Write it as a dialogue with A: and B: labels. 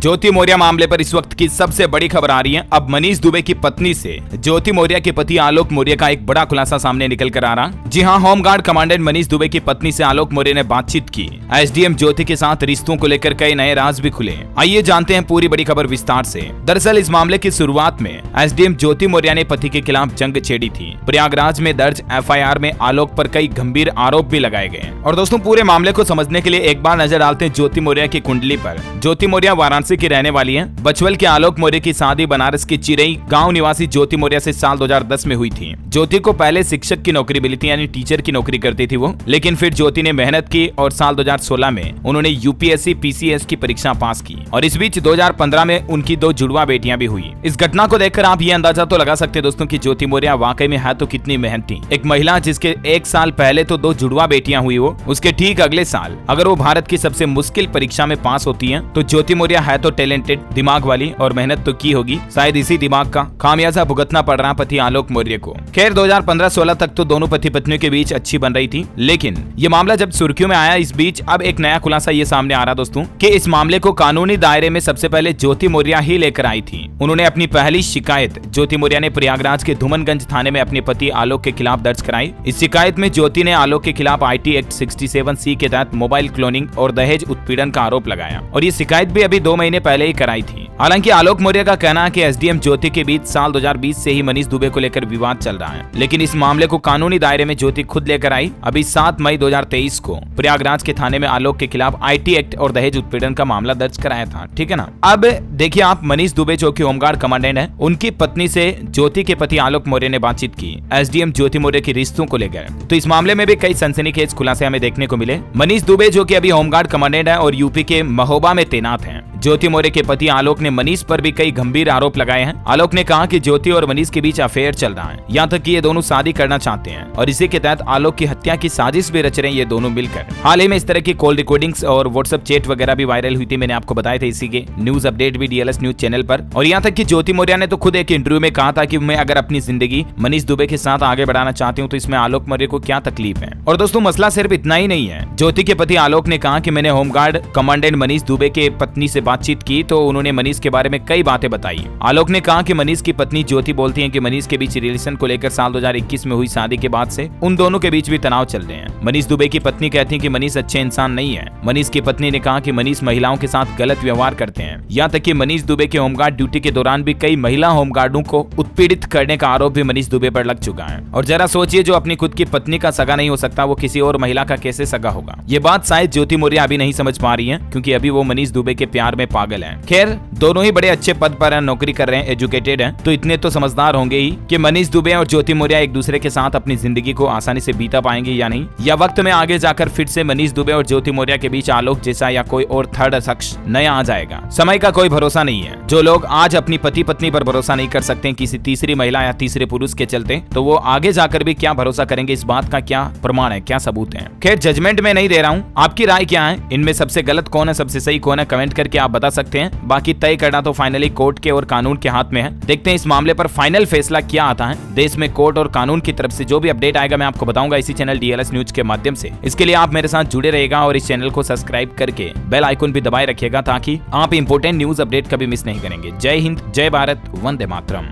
A: ज्योति मौर्य मामले पर इस वक्त की सबसे बड़ी खबर आ रही है। अब मनीष दुबे की पत्नी से ज्योति मौर्य के पति आलोक मौर्य का एक बड़ा खुलासा सामने निकल कर आ रहा। जी हां, होमगार्ड कमांडेंट मनीष दुबे की पत्नी से आलोक मौर्य ने बातचीत की। एसडीएम ज्योति के साथ रिश्तों को लेकर कई नए राज भी खुले। आइए जानते हैं पूरी बड़ी खबर विस्तार से। दरअसल इस मामले की शुरुआत में एसडीएम ज्योति मौर्य ने पति के खिलाफ जंग छेड़ी थी। प्रयागराज में दर्ज एफआईआर में आलोक पर कई गंभीर आरोप भी लगाए गए। और दोस्तों, पूरे मामले को समझने के लिए एक बार नजर डालते हैं ज्योति मौर्य की कुंडली पर। ज्योति मौर्य वाराणसी की रहने वाली है। बचवल के आलोक मौर्य की शादी बनारस की चिरई गांव निवासी ज्योति मौर्य से साल 2010 में हुई थी। ज्योति को पहले शिक्षक की नौकरी मिली थी, यानी टीचर की नौकरी करती थी वो। लेकिन फिर ज्योति ने मेहनत की और साल 2016 में उन्होंने यूपीएससी पीसीएस की परीक्षा पास की। और इस बीच 2015 में उनकी 2 जुड़वा बेटियां भी हुई। इस घटना को देखकर आप ये अंदाजा तो लगा सकते हैं दोस्तों कि ज्योति मौर्य वाकई में है तो कितनी मेहनती। एक महिला जिसके 1 साल पहले तो 2 जुड़वा बेटियां हुई हो, उसके ठीक अगले साल अगर वो भारत की सबसे मुश्किल परीक्षा में पास होती है तो ज्योति मौर्य है तो टैलेंटेड, दिमाग वाली, और मेहनत तो की होगी। शायद इसी दिमाग का खामियाजा भुगतना पड़ रहा पति आलोक मौर्य को। खैर 2015-16 तक तो दोनों पति पत्नियों के बीच अच्छी बन रही थी। लेकिन ये मामला जब सुर्खियों में आया, इस बीच अब एक नया खुलासा ये सामने आ रहा दोस्तों कि इस मामले को कानूनी दायरे में सबसे पहले ज्योति मौर्य ही लेकर आई थी। उन्होंने अपनी पहली शिकायत ज्योति मौर्य ने प्रयागराज के धूमनगंज थाने में अपने पति आलोक के खिलाफ दर्ज कराई। इस शिकायत में ज्योति ने आलोक के खिलाफ आईटी एक्ट 67C के तहत मोबाइल क्लोनिंग और दहेज उत्पीड़न का आरोप लगाया। और ये शिकायत भी अभी 2 महीने पहले ही कराई थी। हालांकि आलोक मौर्य का कहना है कि एसडीएम ज्योति के बीच साल 2020 से ही मनीष दुबे को लेकर विवाद चल रहा है। लेकिन इस मामले को कानूनी दायरे में ज्योति खुद लेकर आई। अभी 7 मई 2023 को प्रयागराज के थाने में आलोक के खिलाफ आईटी एक्ट और दहेज उत्पीड़न का मामला दर्ज कराया था। ठीक है ना। अब देखिए आप, मनीष दुबे जो कि होमगार्ड कमांडेंट है, उनकी पत्नी से ज्योति के पति आलोक मौर्य ने बातचीत की एसडीएम ज्योति मौर्य के रिश्तों को लेकर। तो इस मामले में भी कई सनसनीखेज खुलासे हमें देखने को मिले। मनीष दुबे जो कि अभी होमगार्ड कमांडेंट है और यूपी के महोबा में तैनात है। ज्योति मौर्य के पति आलोक ने मनीष पर भी कई गंभीर आरोप लगाए हैं। आलोक ने कहा कि ज्योति और मनीष के बीच अफेयर चल रहा है, यहाँ तक कि ये दोनों शादी करना चाहते हैं और इसी के तहत आलोक की हत्या की साजिश भी रच रहे हैं ये दोनों मिलकर। हाल ही में इस तरह की कॉल रिकॉर्डिंग्स और व्हाट्सएप चैट वगैरह भी वायरल हुई थी। मैंने आपको बताया था इसी के न्यूज अपडेट भी डीएलएस न्यूज चैनल पर। और यहाँ तक कि ज्योति मौर्य ने तो खुद एक इंटरव्यू में कहा था कि मैं अगर अपनी जिंदगी मनीष दुबे के साथ आगे बढ़ाना चाहती हूँ तो इसमें आलोक मौर्य को क्या तकलीफ है। और दोस्तों, मसला सिर्फ इतना ही नहीं है। ज्योति के पति आलोक ने कहा कि मैंने होमगार्ड कमांडेंट मनीष दुबे के पत्नी से बातचीत की तो उन्होंने मनीष के बारे में कई बातें बताई। आलोक ने कहा कि मनीष की पत्नी ज्योति बोलती हैं कि मनीष के बीच रिलेशन को लेकर साल 2021 में हुई शादी के बाद से उन दोनों के बीच भी तनाव चल रहे हैं। मनीष दुबे की पत्नी कहती हैं कि मनीष अच्छे इंसान नहीं है। मनीष की पत्नी ने कहा कि मनीष महिलाओं के साथ गलत व्यवहार करते हैं। यहाँ तक कि मनीष दुबे के होमगार्ड ड्यूटी के दौरान भी कई महिला होमगार्डों को उत्पीड़ित करने का आरोप भी मनीष दुबे पर लग चुका है। और जरा सोचिए, जो अपनी खुद की पत्नी का सगा नहीं हो सकता वो किसी और महिला का कैसे सगा होगा। ये बात शायद ज्योति मौर्य अभी नहीं समझ पा रही है क्योंकि अभी वो मनीष दुबे के प्यार में पागल है। खैर दोनों ही बड़े अच्छे पद पर नौकरी कर रहे हैं, एजुकेटेड हैं, तो इतने तो समझदार होंगे ही कि मनीष दुबे और ज्योति मौर्य एक दूसरे के साथ अपनी जिंदगी को आसानी से बीता पाएंगे या नहीं, या वक्त में आगे जाकर फिर से मनीष दुबे और ज्योति मौर्य के बीच आलोक जैसा या कोई और थर्ड शख्स नया आ जाएगा। समय का कोई भरोसा नहीं है। जो लोग आज अपनी पति पत्नी पर भरोसा नहीं कर सकते किसी तीसरी महिला या तीसरे पुरुष के चलते, तो वो आगे जाकर भी क्या भरोसा करेंगे, इस बात का क्या प्रमाण है, क्या सबूत है। खैर जजमेंट में नहीं दे रहा हूँ, आपकी राय क्या है, इनमें सबसे गलत कौन है, सबसे सही कौन है, कमेंट करके आप बता सकते हैं। बाकी तय करना तो फाइनली कोर्ट के और कानून के हाथ में है। देखते हैं इस मामले पर फाइनल फैसला क्या आता है। देश में कोर्ट और कानून की तरफ से जो भी अपडेट आएगा मैं आपको बताऊंगा इसी चैनल डीएलएस न्यूज के माध्यम से। इसके लिए आप मेरे साथ जुड़े रहेगा और इस चैनल को सब्सक्राइब करके बेल आइकन भी दबाए रखिएगा ताकि आप इंपोर्टेंट न्यूज अपडेट कभी मिस नहीं करेंगे। जय हिंद, जय भारत, वंदे मातरम।